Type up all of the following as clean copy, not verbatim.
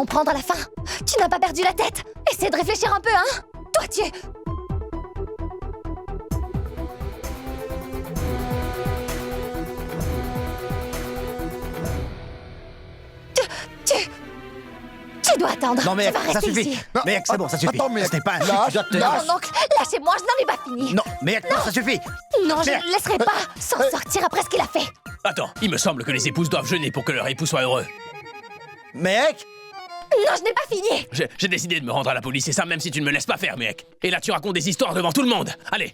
comprendre à la fin. Tu n'as pas perdu la tête. Essaie de réfléchir un peu, hein. Toi, tu es... Tu dois attendre. Non, mais tu vas ça rester suffit. ici. Mais c'est bon, ça suffit. Attends, mais Ce n'est pas un lâche, tu dois te... lâche. Mon oncle, lâchez-moi, je n'en ai pas fini. Non, mais non, ça suffit. Non, je Mais- ne le laisserai pas s'en sortir après ce qu'il a fait. Attends, il me semble que les épouses doivent jeûner pour que leur époux soit heureux. Mec, Non, je n'ai pas fini. J'ai décidé de me rendre à la police, et ça même si tu ne me laisses pas faire, mec. Et là, tu racontes des histoires devant tout le monde. Allez,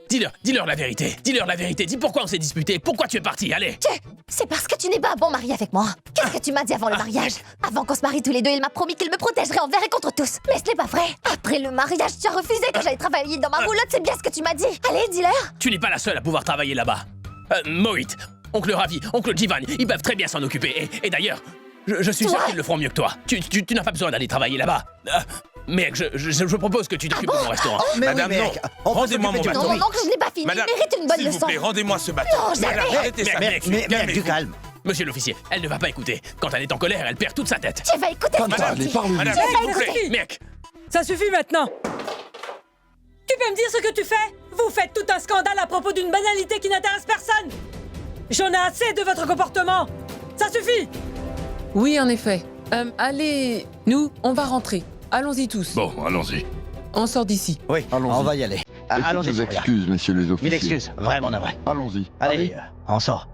dis-leur la vérité. Dis-leur la vérité. Dis pourquoi on s'est disputé, pourquoi tu es parti, allez. C'est parce que tu n'es pas un bon mari avec moi. Qu'est-ce que tu m'as dit avant le mariage? Avant qu'on se marie tous les deux, il m'a promis qu'il me protégerait envers et contre tous. Mais ce n'est pas vrai. Après le mariage, tu as refusé que j'aille travailler dans ma roulotte, c'est bien ce que tu m'as dit. Allez, dis-leur. Tu n'es pas la seule à pouvoir travailler là-bas. Mohit, oncle Ravi, oncle Jivan, ils peuvent très bien s'en occuper. Et d'ailleurs, je suis sûr Toi qu'ils le feront mieux que toi. Tu n'as pas besoin d'aller travailler là-bas. Mec, je propose que tu t'occupes de mon restaurant. mais Madame, oui, non. mec. On peut Rendez-moi s'occuper mon du bâton. Non, bateau. mon oncle, je n'ai pas fini. Madame, il mérite une bonne s'il vous leçon. plaît, rendez-moi ce bâton. Non, jamais. Madame, arrêtez ça. Mais du calme. Monsieur l'officier, elle ne va pas écouter. Quand elle est en colère, elle perd toute sa tête. Tu vas écouter ce que Madame, je dis. parle-lui. Madame, Tu vas s'il vous plaît. écouter. Mec, Ça suffit maintenant. Tu peux me dire ce que tu fais? Vous faites tout un scandale à propos d'une banalité qui n'intéresse personne. J'en ai assez de votre comportement. Ça suffit. Oui, en effet. Allez, nous, on va rentrer. Allons-y tous. Bon, allons-y. On sort d'ici. Oui, Allons-y. on va y aller. Allons-y, Toutes Sophia. excuses, messieurs les officiers. Mille excuses, vraiment navré. Allons-y. Allez, on sort.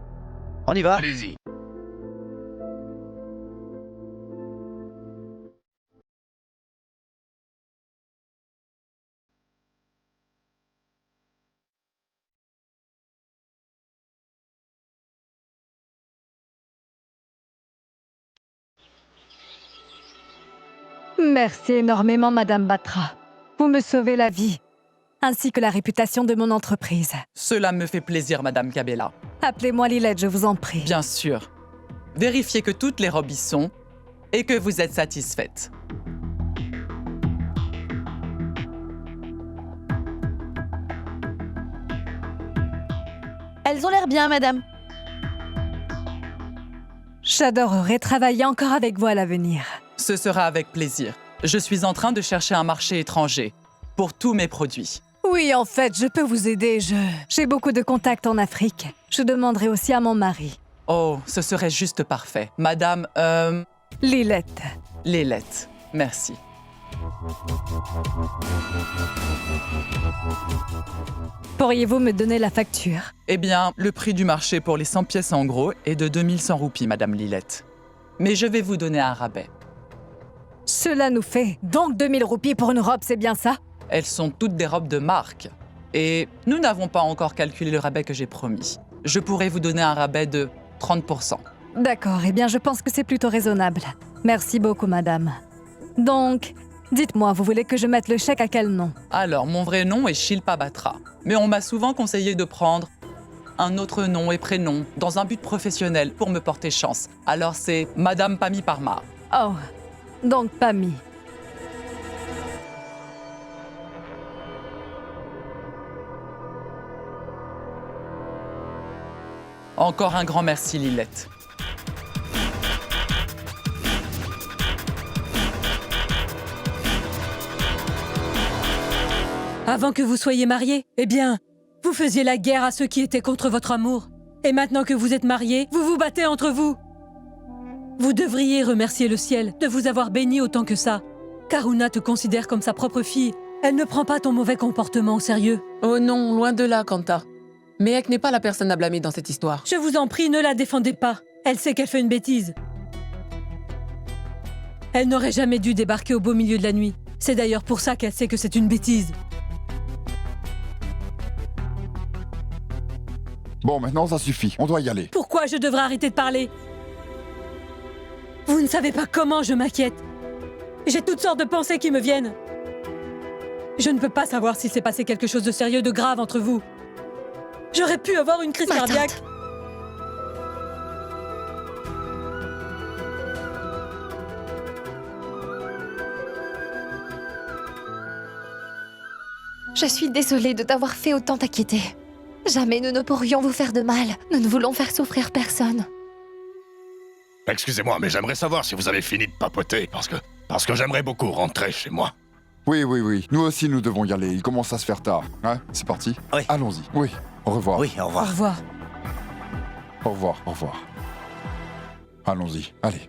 On y va. Allez-y. Merci énormément, Madame Batra. Vous me sauvez la vie, ainsi que la réputation de mon entreprise. Cela me fait plaisir, Madame Cabella. Appelez-moi Lilette, je vous en prie. Bien sûr. Vérifiez que toutes les robes y sont et que vous êtes satisfaite. Elles ont l'air bien, madame. J'adorerais travailler encore avec vous à l'avenir. Ce sera avec plaisir. Je suis en train de chercher un marché étranger pour tous mes produits. Oui, en fait, je peux vous aider. J'ai beaucoup de contacts en Afrique. Je demanderai aussi à mon mari. Oh, ce serait juste parfait. Madame, Lilette. Lélette. Merci. Pourriez-vous me donner la facture? Eh bien, le prix du marché pour les 100 pièces en gros est de 2100 roupies, Madame Lilette. Mais je vais vous donner un rabais. Cela nous fait donc 2000 roupies pour une robe, c'est bien ça? Elles sont toutes des robes de marque. Et nous n'avons pas encore calculé le rabais que j'ai promis. Je pourrais vous donner un rabais de 30%. D'accord, eh bien je pense que c'est plutôt raisonnable. Merci beaucoup, madame. Donc, dites-moi, vous voulez que je mette le chèque à quel nom? Alors, mon vrai nom est Shilpa Batra. Mais on m'a souvent conseillé de prendre un autre nom et prénom dans un but professionnel pour me porter chance. Alors c'est Madame Pami Parmar. Oh, donc Pami. Encore un grand merci, Lilette. Avant que vous soyez mariés, eh bien, vous faisiez la guerre à ceux qui étaient contre votre amour. Et maintenant que vous êtes mariés, vous vous battez entre vous. Vous devriez remercier le ciel de vous avoir béni autant que ça. Karuna te considère comme sa propre fille. Elle ne prend pas ton mauvais comportement au sérieux. Oh non, loin de là, Kanta. Mehek n'est pas la personne à blâmer dans cette histoire. Je vous en prie, ne la défendez pas. Elle sait qu'elle fait une bêtise. Elle n'aurait jamais dû débarquer au beau milieu de la nuit. C'est d'ailleurs pour ça qu'elle sait que c'est une bêtise. Bon, maintenant ça suffit, on doit y aller. Pourquoi je devrais arrêter de parler? Vous ne savez pas comment je m'inquiète. J'ai toutes sortes de pensées qui me viennent. Je ne peux pas savoir s'il s'est passé quelque chose de sérieux, de grave entre vous. J'aurais pu avoir une crise Ma cardiaque. tante. Je suis désolée de t'avoir fait autant t'inquiéter. Jamais nous ne pourrions vous faire de mal. Nous ne voulons faire souffrir personne. Excusez-moi, mais j'aimerais savoir si vous avez fini de papoter, parce que j'aimerais beaucoup rentrer chez moi. Oui, oui, oui. Nous aussi, nous devons y aller. Il commence à se faire tard. Hein? C'est parti? Oui. Allons-y. Oui. Au revoir. Oui, au Au revoir. revoir. Au revoir. Au revoir. Allons-y. Allez.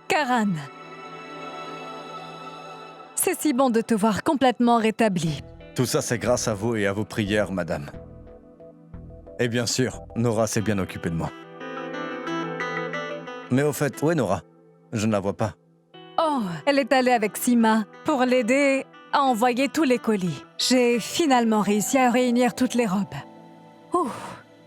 Karan. C'est si bon de te voir complètement rétabli. Tout ça, c'est grâce à vous et à vos prières, madame. Et bien sûr, Nora s'est bien occupée de moi. Mais au fait, où est Nora? Je ne la vois pas. Oh, elle est allée avec Sima pour l'aider à envoyer tous les colis. J'ai finalement réussi à réunir toutes les robes. Ouh,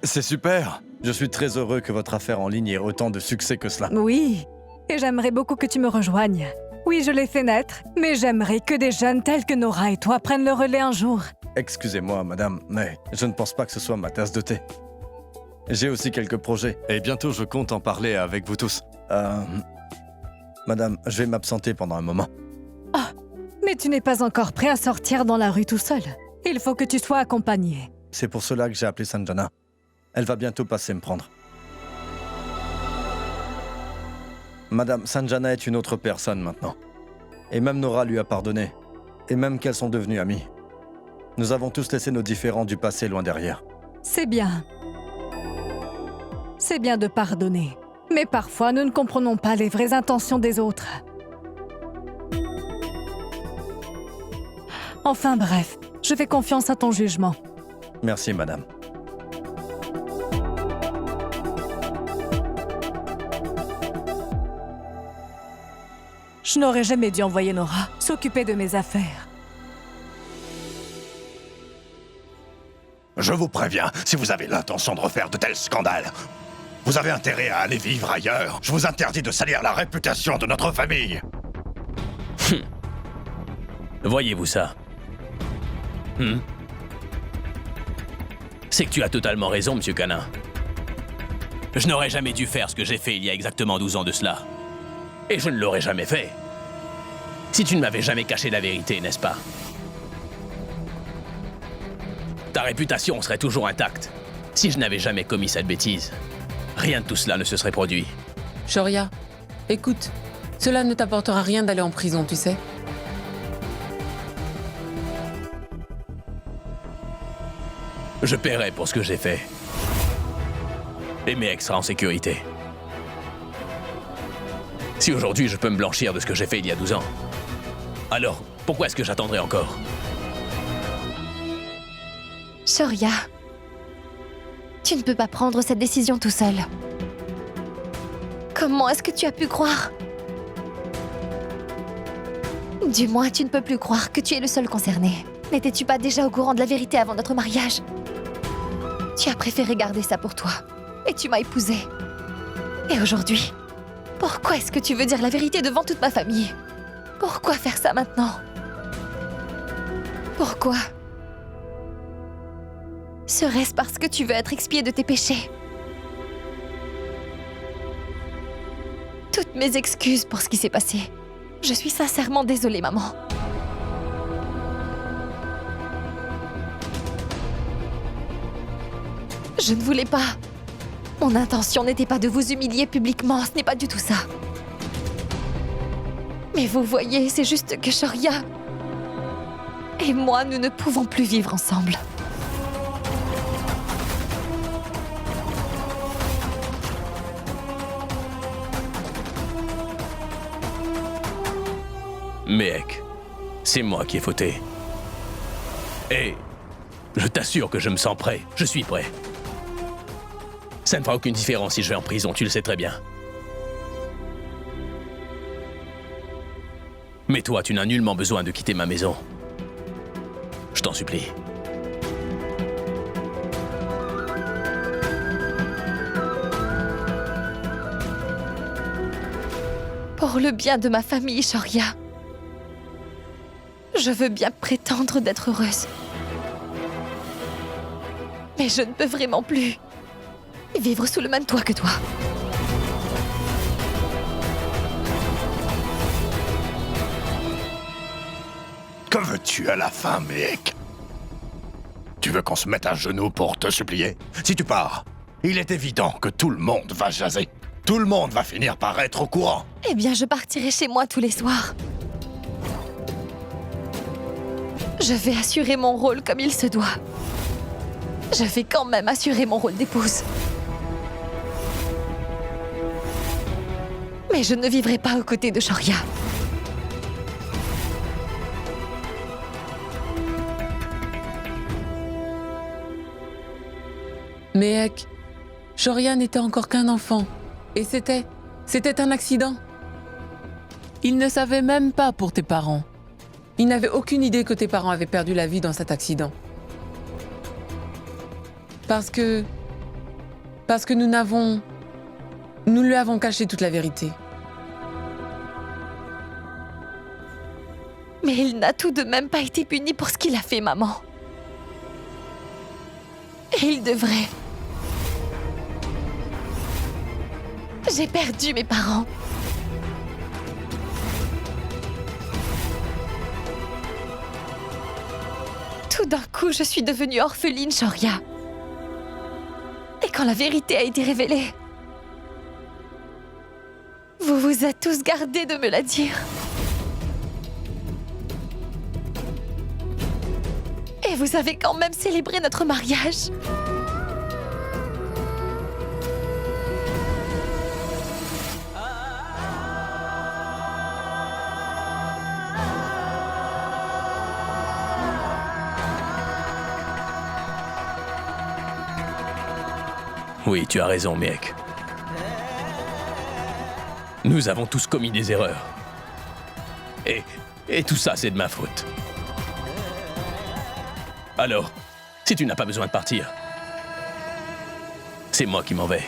C'est super! Je suis très heureux que votre affaire en ligne ait autant de succès que cela. oui. Et j'aimerais beaucoup que tu me rejoignes. Oui, je l'ai fait naître, mais j'aimerais que des jeunes tels que Nora et toi prennent le relais un jour. Excusez-moi, madame, mais je ne pense pas que ce soit ma tasse de thé. J'ai aussi quelques projets, et bientôt je compte en parler avec vous tous. Madame, je vais m'absenter pendant un moment. Mais tu n'es pas encore prêt à sortir dans la rue tout seul. Il faut que tu sois accompagné. C'est pour cela que j'ai appelé Sanjana. Elle va bientôt passer me prendre. Madame, Sanjana est une autre personne maintenant. Et même Nora lui a pardonné. Et même qu'elles sont devenues amies. Nous avons tous laissé nos différends du passé loin derrière. C'est bien. C'est bien de pardonner. Mais parfois, nous ne comprenons pas les vraies intentions des autres. Enfin bref, je fais confiance à ton jugement. Merci, madame. Je n'aurais jamais dû envoyer Nora s'occuper de mes affaires. Je vous préviens, si vous avez l'intention de refaire de tels scandales, vous avez intérêt à aller vivre ailleurs. Je vous interdis de salir la réputation de notre famille. Voyez-vous ça? C'est que tu as totalement raison, Monsieur Canin. Je n'aurais jamais dû faire ce que j'ai fait il y a exactement 12 ans de cela. Et je ne l'aurais jamais fait. Si tu ne m'avais jamais caché la vérité, n'est-ce pas? Ta réputation serait toujours intacte. Si je n'avais jamais commis cette bêtise, rien de tout cela ne se serait produit. Shoria, écoute, cela ne t'apportera rien d'aller en prison, tu sais. Je paierai pour ce que j'ai fait. Et mes ex sera en sécurité. Si aujourd'hui je peux me blanchir de ce que j'ai fait il y a 12 ans, alors pourquoi est-ce que j'attendrai encore? Shoria, tu ne peux pas prendre cette décision tout seul. Comment est-ce que tu as pu croire? Du moins, tu ne peux plus croire que tu es le seul concerné. N'étais-tu pas déjà au courant de la vérité avant notre mariage? Tu as préféré garder ça pour toi. Et tu m'as épousée. Et aujourd'hui, pourquoi est-ce que tu veux dire la vérité devant toute ma famille? Pourquoi faire ça maintenant? Pourquoi? Serait-ce parce que tu veux être expié de tes péchés? Toutes mes excuses pour ce qui s'est passé. Je suis sincèrement désolée, maman. Je ne voulais pas. Mon intention n'était pas de vous humilier publiquement, ce n'est pas du tout ça. Mais vous voyez, c'est juste que Shoria et moi, nous ne pouvons plus vivre ensemble. Mehek, c'est moi qui ai fauté. Et je t'assure que je me sens prêt. Je suis prêt. Ça ne fera aucune différence si je vais en prison, tu le sais très bien. Mais toi, tu n'as nullement besoin de quitter ma maison. Je t'en supplie. Pour le bien de ma famille, Shoria. Je veux bien prétendre d'être heureuse. Mais je ne peux vraiment plus vivre sous le même toit que toi. Que veux-tu à la fin, mec? Tu veux qu'on se mette à genoux pour te supplier? Si tu pars, il est évident que tout le monde va jaser. Tout le monde va finir par être au courant. Eh bien, je partirai chez moi tous les soirs. Je vais assurer mon rôle comme il se doit. Je vais quand même assurer mon rôle d'épouse. Mais je ne vivrai pas aux côtés de Shoria. Mais Ek, Shoria n'était encore qu'un enfant. Et c'était un accident. Il ne savait même pas pour tes parents. Il n'avait aucune idée que tes parents avaient perdu la vie dans cet accident. Parce que nous lui avons caché toute la vérité. Mais il n'a tout de même pas été puni pour ce qu'il a fait, maman. Et il devrait. J'ai perdu mes parents. Tout d'un coup, je suis devenue orpheline, Shoria. Et quand la vérité a été révélée, vous vous êtes tous gardés de me la dire. Et vous avez quand même célébré notre mariage. Oui, tu as raison, mec. Nous avons tous commis des erreurs. Et tout ça, c'est de ma faute. Alors, si tu n'as pas besoin de partir, c'est moi qui m'en vais.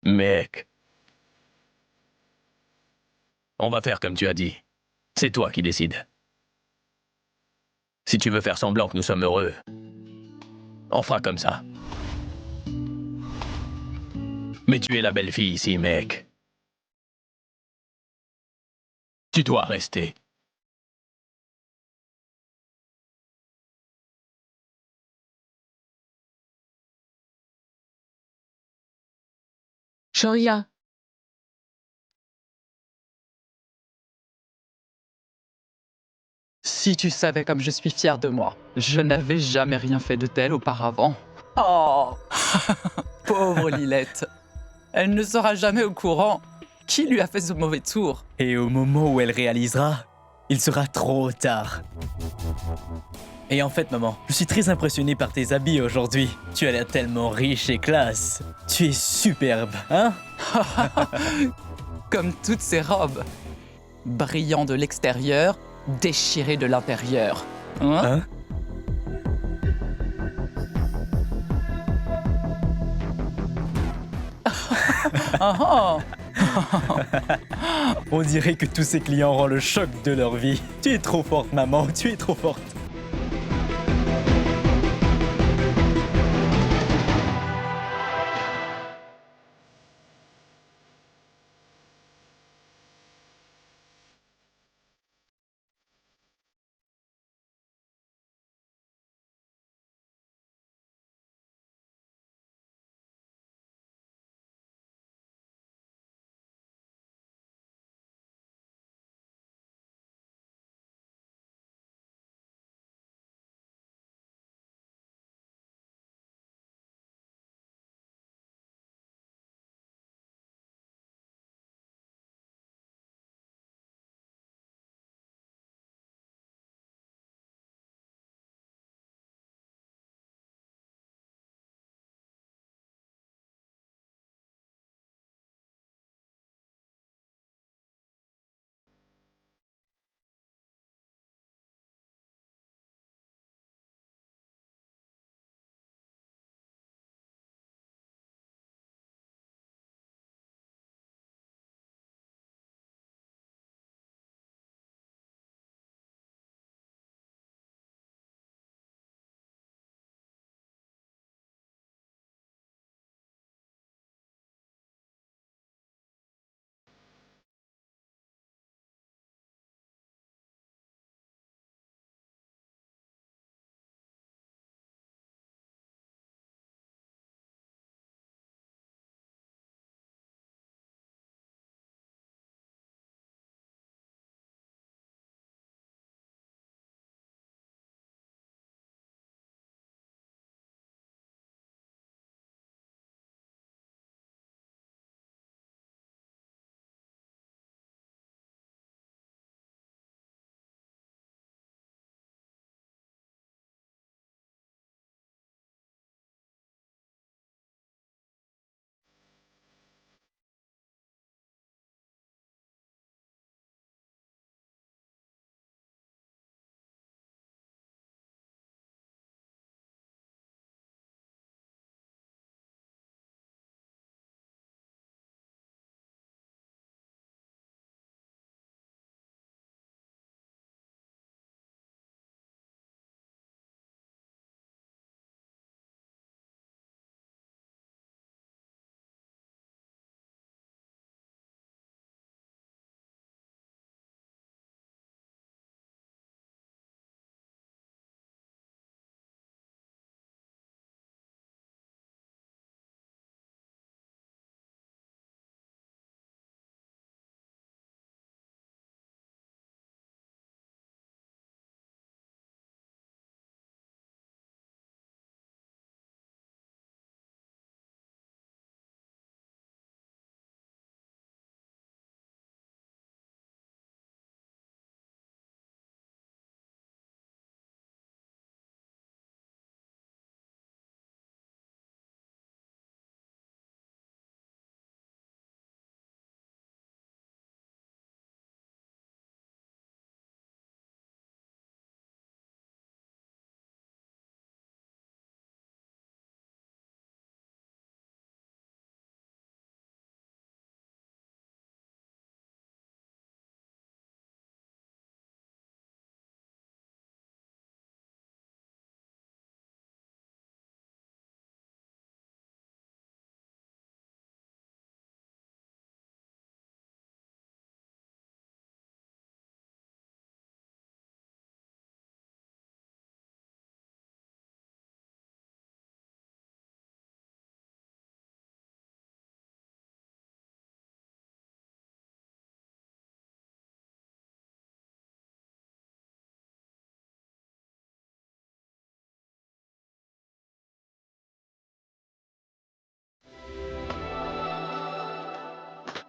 Mec. On va faire comme tu as dit. C'est toi qui décides. Si tu veux faire semblant que nous sommes heureux, on fera comme ça. Mais tu es la belle fille ici, mec. Tu dois rester. Shoria, si tu savais comme je suis fière de moi. Je n'avais jamais rien fait de tel auparavant. Oh, pauvre Lilette. Elle ne sera jamais au courant. Qui lui a fait ce mauvais tour? Et au moment où elle réalisera, il sera trop tard. Et en fait, maman, je suis très impressionné par tes habits aujourd'hui. Tu as l'air tellement riche et classe. Tu es superbe, hein? Comme toutes ces robes. Brillant de l'extérieur, déchiré de l'intérieur. Hein? On dirait que tous ces clients auront le choc de leur vie. Tu es trop forte, maman, tu es trop forte.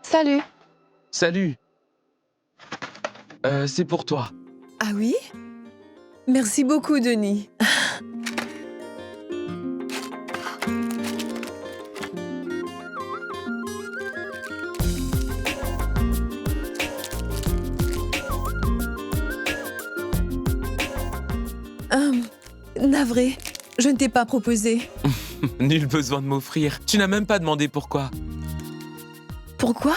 Salut. Salut. C'est pour toi. Ah oui? Merci beaucoup, Denis. Navré, je ne t'ai pas proposé. Nul besoin de m'offrir. Tu n'as même pas demandé pourquoi. Pourquoi?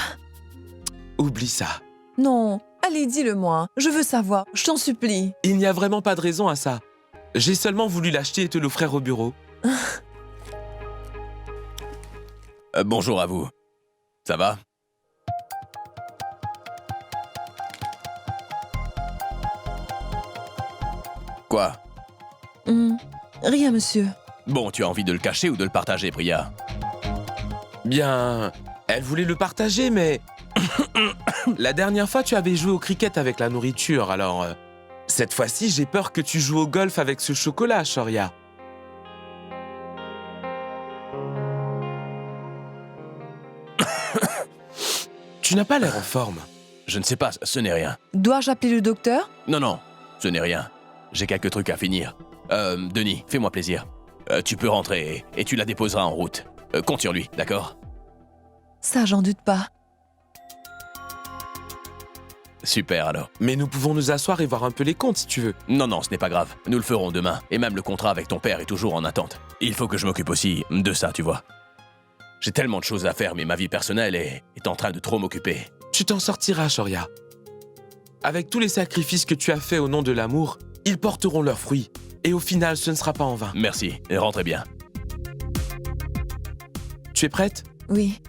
Oublie ça. Non, allez, dis-le-moi. Je veux savoir, je t'en supplie. Il n'y a vraiment pas de raison à ça. J'ai seulement voulu l'acheter et te l'offrir au bureau. Bonjour à vous. Ça va? Quoi? Rien, monsieur. Bon, tu as envie de le cacher ou de le partager, Priya? Bien, elle voulait le partager, mais... La dernière fois, tu avais joué au cricket avec la nourriture, alors... Cette fois-ci, j'ai peur que tu joues au golf avec ce chocolat, Shoria. Tu n'as pas l'air en forme. Je ne sais pas, ce n'est rien. Dois-je appeler le docteur? Non, ce n'est rien. J'ai quelques trucs à finir. Denis, fais-moi plaisir. Tu peux rentrer et tu la déposeras en route. Compte sur lui, d'accord? Ça, j'en doute pas. Super, alors. Mais nous pouvons nous asseoir et voir un peu les comptes, si tu veux. Non, ce n'est pas grave. Nous le ferons demain. Et même le contrat avec ton père est toujours en attente. Il faut que je m'occupe aussi de ça, tu vois. J'ai tellement de choses à faire, mais ma vie personnelle est en train de trop m'occuper. Tu t'en sortiras, Shoria. Avec tous les sacrifices que tu as faits au nom de l'amour, ils porteront leurs fruits. Et au final, ce ne sera pas en vain. Merci, et rentrez bien. Tu es prête? Oui.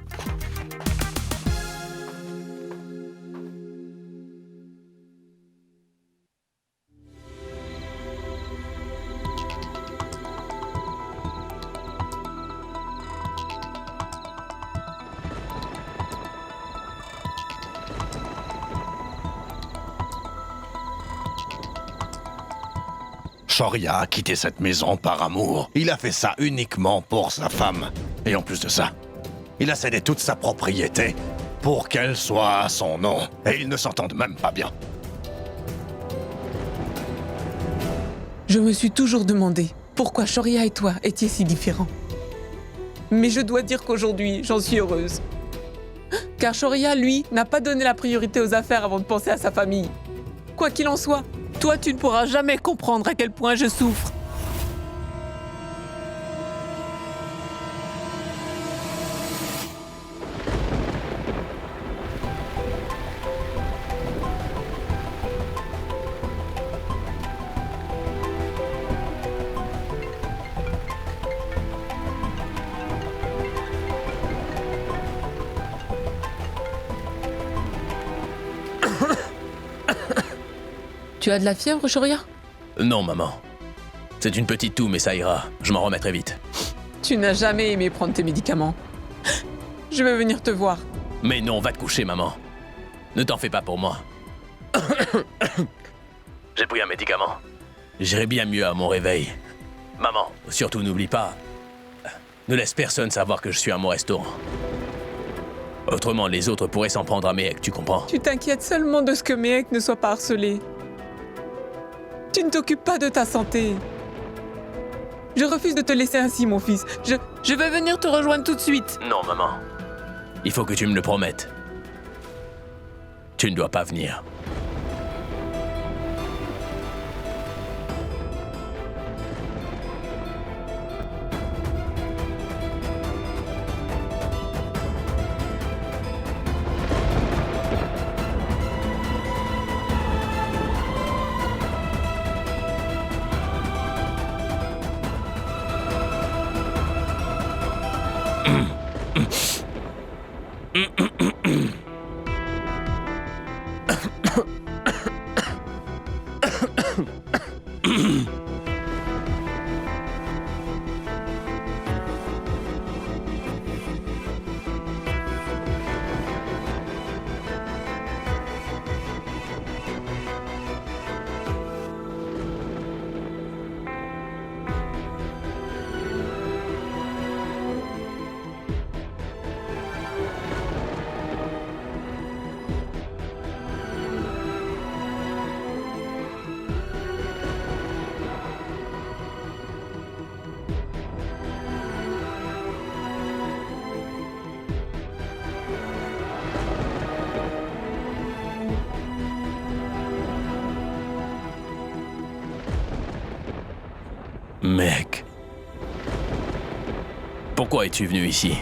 Shoria a quitté cette maison par amour. Il a fait ça uniquement pour sa femme. Et en plus de ça, il a cédé toute sa propriété pour qu'elle soit à son nom. Et ils ne s'entendent même pas bien. Je me suis toujours demandé pourquoi Shoria et toi étiez si différents. Mais je dois dire qu'aujourd'hui, j'en suis heureuse. Car Shoria, lui, n'a pas donné la priorité aux affaires avant de penser à sa famille. Quoi qu'il en soit, toi, tu ne pourras jamais comprendre à quel point je souffre. Tu as de la fièvre, Shoria? Non, maman. C'est une petite toux, mais ça ira. Je m'en remettrai vite. Tu n'as jamais aimé prendre tes médicaments. Je vais venir te voir. Mais non, va te coucher, maman. Ne t'en fais pas pour moi. J'ai pris un médicament. J'irai bien mieux à mon réveil. Maman, surtout n'oublie pas, ne laisse personne savoir que je suis à mon restaurant. Autrement, les autres pourraient s'en prendre à Mehek, tu comprends? Tu t'inquiètes seulement de ce que Mehek ne soit pas harcelé. Tu ne t'occupes pas de ta santé. Je refuse de te laisser ainsi, mon fils. Je vais venir te rejoindre tout de suite. Non, maman. Il faut que tu me le promettes. Tu ne dois pas venir. Mec. Pourquoi es-tu venu ici?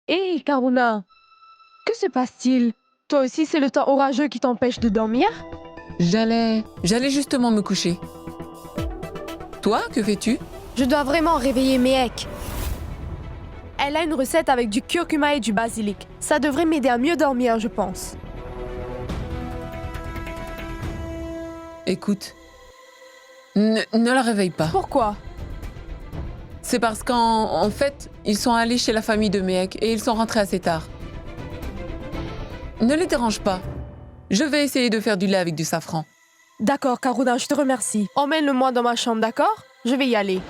Hé, Karuna, que se passe-t-il? Toi aussi, c'est le temps orageux qui t'empêche de dormir? J'allais justement me coucher. Toi, que fais-tu? Je dois vraiment réveiller Mehek. Elle a une recette avec du curcuma et du basilic. Ça devrait m'aider à mieux dormir, je pense. Écoute, ne la réveille pas. Pourquoi? C'est parce qu'en fait, ils sont allés chez la famille de Mehek et ils sont rentrés assez tard. Ne les dérange pas. Je vais essayer de faire du lait avec du safran. D'accord, Karuna, je te remercie. Emmène-le-moi dans ma chambre, d'accord? Je vais y aller.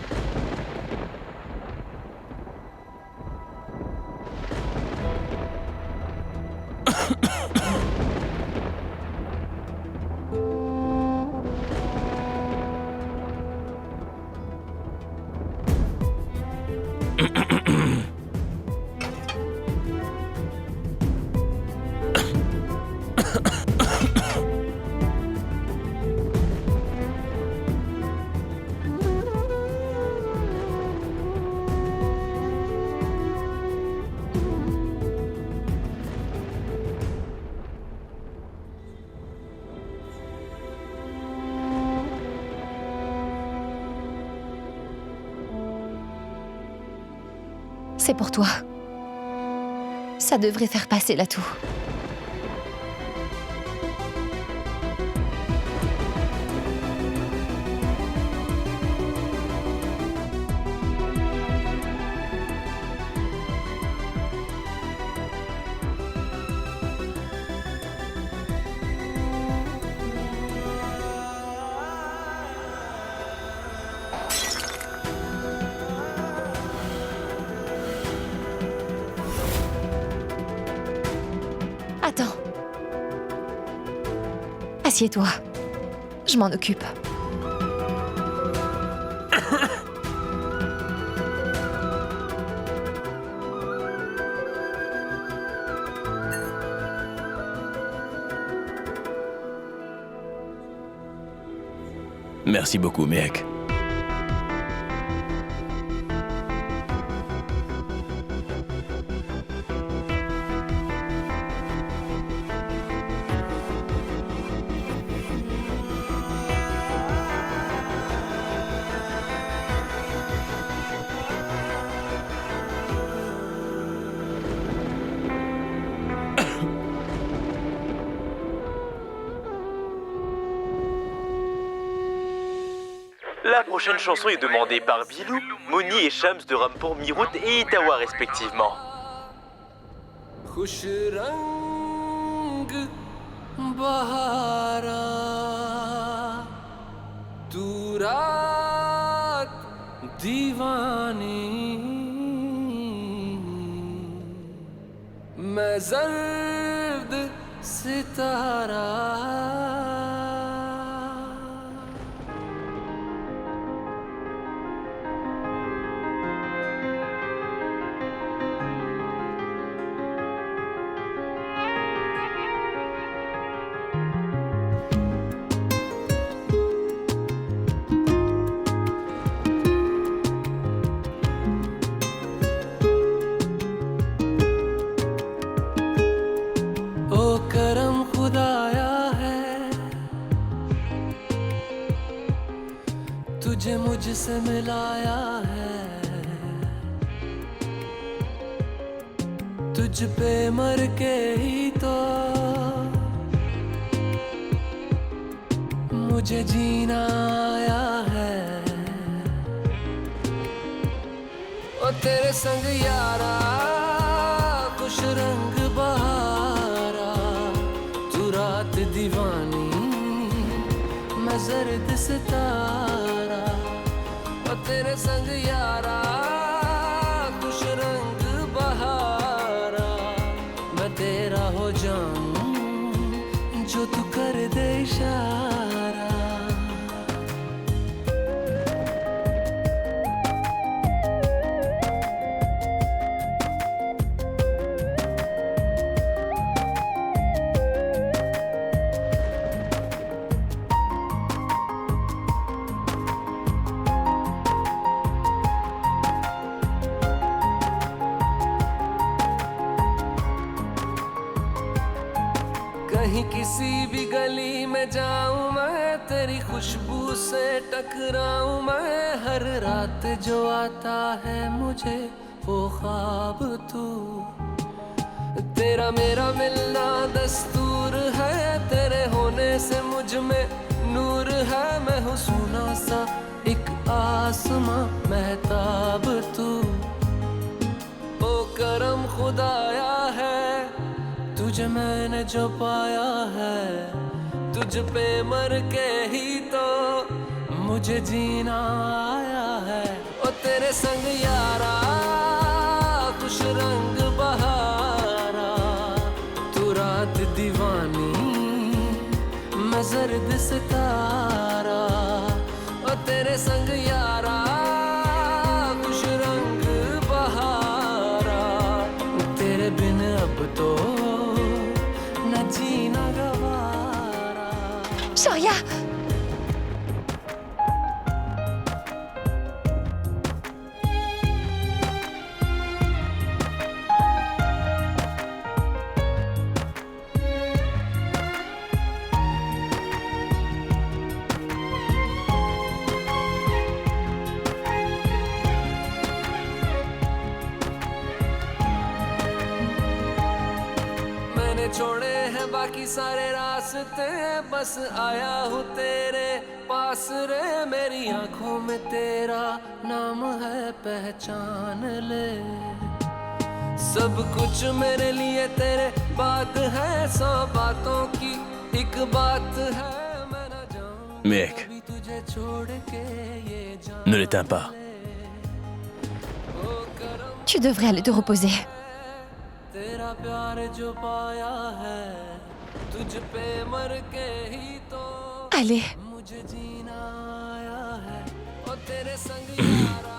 C'est pour toi. Ça devrait faire passer la toux. Attends. Assieds-toi. Je m'en occupe. Merci beaucoup, Mehek. La prochaine chanson est demandée par Bilou, Moni et Shams de Rampur Mirut et Itawa respectivement. खुश रंग बहारा तू रात दीवानी मैं जर्द सितारा तुझे मुझसे मिलाया है तुझ पे मर के ही तो मुझे जीना आया है ओ तेरे संग यारा खुश रंग बहारा तू रात दीवानी मैं जर्द सितारा ओ तेरे संग यारा खुश रंग बहारा मैं तेरा हो जाऊं जो तू कर दे इशारा कहीं किसी भी गली में जाऊं मैं तेरी खुशबू से टकराऊं मैं हर रात जो आता है मुझे वो ख्वाब तू तेरा मेरा मिलना दस्तूर है तेरे होने से मुझ में नूर है मैं हूँ सोना सा एक आसमां महताब तू ओ करम खुदाया है तुझे मैंने जो पाया है तुझ पे मर के ही तो मुझे जीना आया है ओ तेरे संग यारा खुश रंग बहारा तू रात दीवानी मैं जर्द सितारा ओ तेरे संग यारा खुश रंग बहारा तेरे बिन अब तो जीना गवारा Shoria! तुझे छोड़े हैं बाकी सारे रास्ते, बस आया हूँ तेरे पास रे, मेरी आंखों में तेरा नाम है पहचान ले। सब कुछ मेरे लिए तेरे बात है, 100 बातों की एक बात है, मैं ना जाऊं Mec, कभी तुझे छोड़ के ये जान। ne l'éteins pas. Tu devrais aller te reposer. तेरा प्यार जो पाया है, तुझ पे मर के ही तो Allez. मुझे जीना आया है, और तेरे संग यारा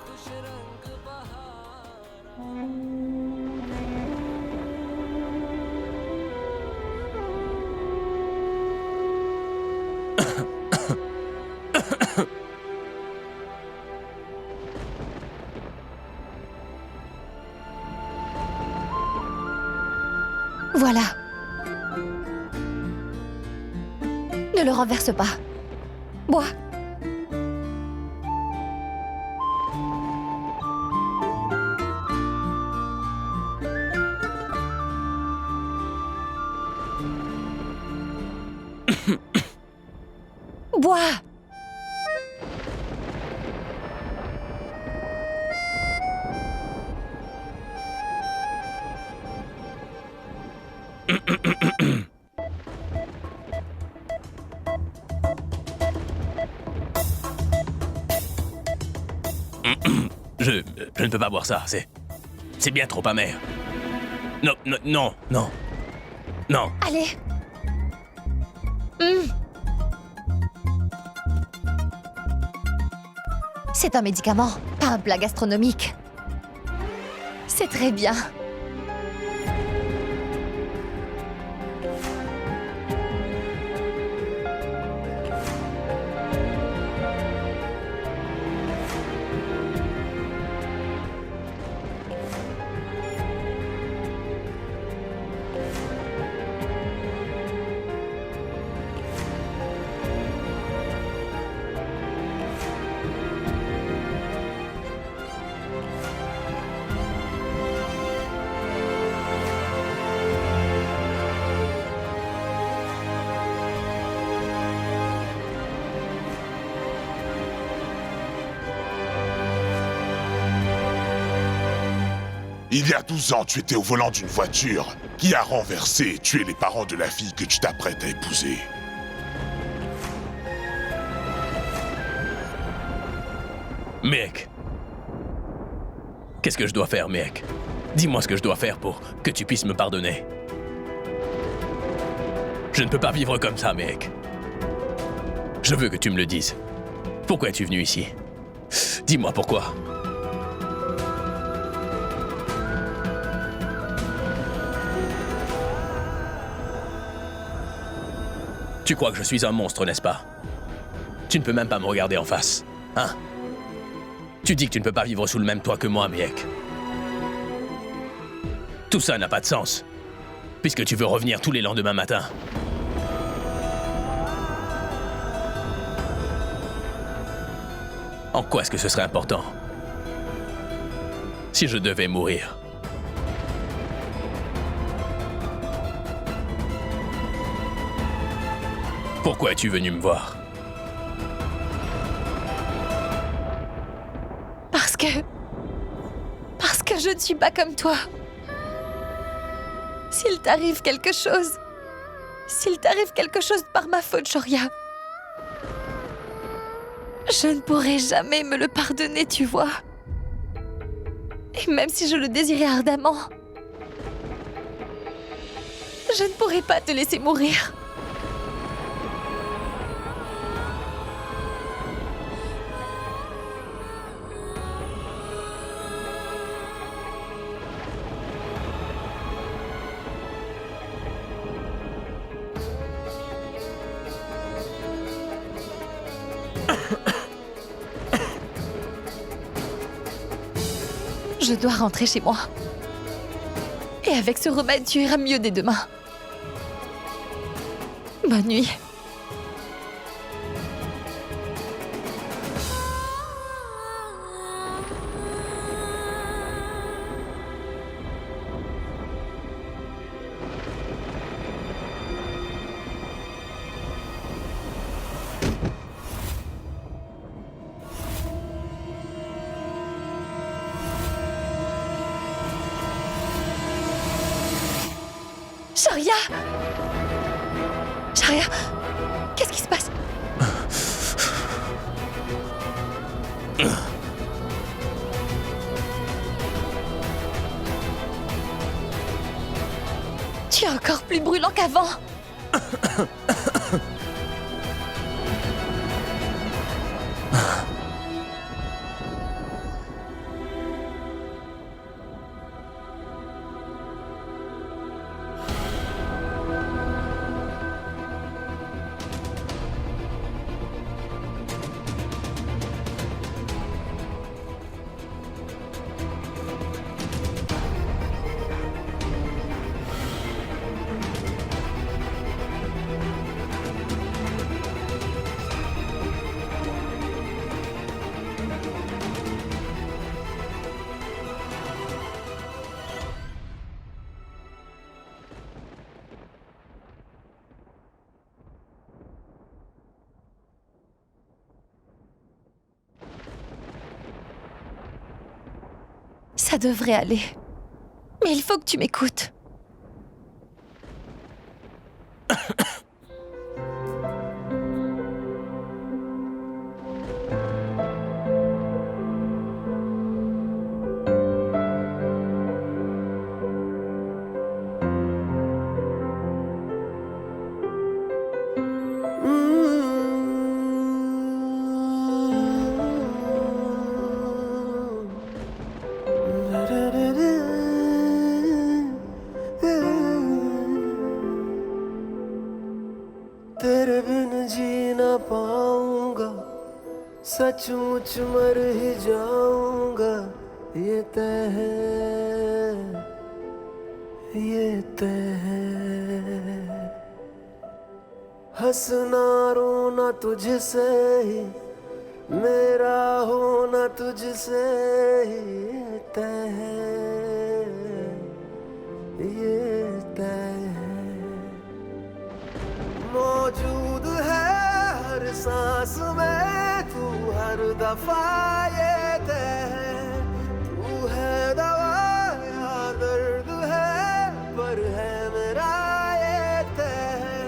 खुश रंग Voilà. Ne le renverse pas. Bois. Bois. Je ne peux pas boire ça, c'est bien trop amer. Non, non, non, non. Non. Allez. C'est un médicament, pas un plat gastronomique. C'est très bien. Il y a 12 ans, tu étais au volant d'une voiture qui a renversé et tué les parents de la fille que tu t'apprêtes à épouser. Mec. Qu'est-ce que je dois faire, mec? Dis-moi ce que je dois faire pour que tu puisses me pardonner. Je ne peux pas vivre comme ça, mec. Je veux que tu me le dises. Pourquoi es-tu venu ici? Dis-moi pourquoi. Tu crois que je suis un monstre, n'est-ce pas? Tu ne peux même pas me regarder en face, hein? Tu dis que tu ne peux pas vivre sous le même toit que moi, mec. Tout ça n'a pas de sens, puisque tu veux revenir tous les lendemains matins. En quoi est-ce que ce serait important? Si je devais mourir. Pourquoi es-tu venu me voir? Parce que je ne suis pas comme toi. S'il t'arrive quelque chose par ma faute, Shoria, je ne pourrai jamais me le pardonner, tu vois. Et même si je le désirais ardemment, je ne pourrai pas te laisser mourir. Je dois rentrer chez moi. Et avec ce remède, tu iras mieux dès demain. Bonne nuit. Sharia! Sharia, qu'est-ce qui se passe? Tu es encore plus brûlant qu'avant. Ça devrait aller. Mais il faut que tu m'écoutes. तेरे बिन जी ना पाऊंगा, सचमुच मर ही जाऊंगा, ये तय है, ये तय है। हंसना रोना तुझसे ही, मेरा होना तुझसे ही, ये तय है, ये तय है। मौजूद है हर सांस में तू, हर दफा ये तय है। तू है दवा या दर्द है, पर है मेरा ये तय है।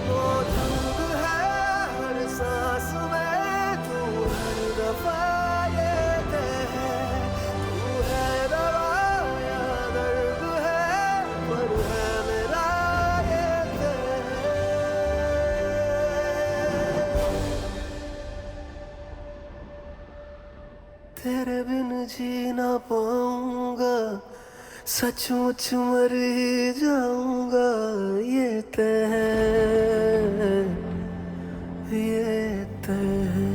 मौजूद है हर सांस में तू, हर दफा ये तय है। तू है दवा या दर्द है, पर है मेरा ये तय है। तेरे बिन जी ना पाऊंगा, सचमुच मर ही जाऊंगा, ये तय है, ये तय है।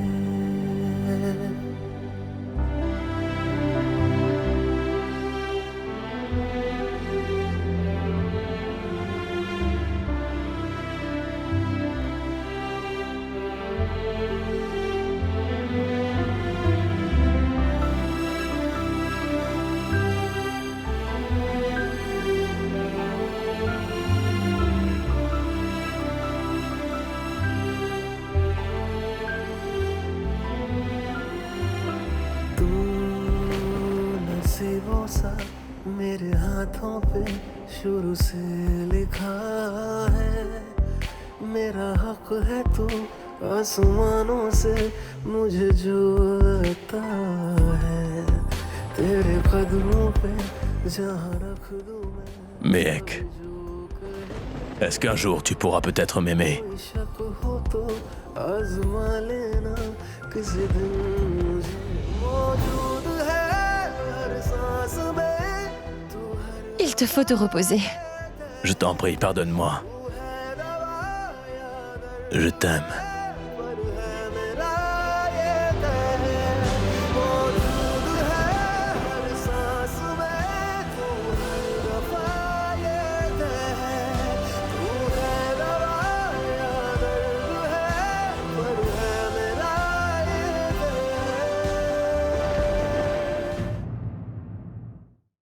नसीबों सा मेरे हाथों पे शुरू से लिखा है। मेरा हक है तू आसमानों से मुझे जो आता है। तेरे कदमों पे जहाँ रख दूँ मैं। Méhek, est-ce qu'un jour tu pourras peut-être m'aimer? कोई शक हो तो आजमा लेना किसी दिन मुझे। मौजूद है हर सांस में तू, हर Il te faut te reposer. Je t'en prie, pardonne-moi. Je t'aime.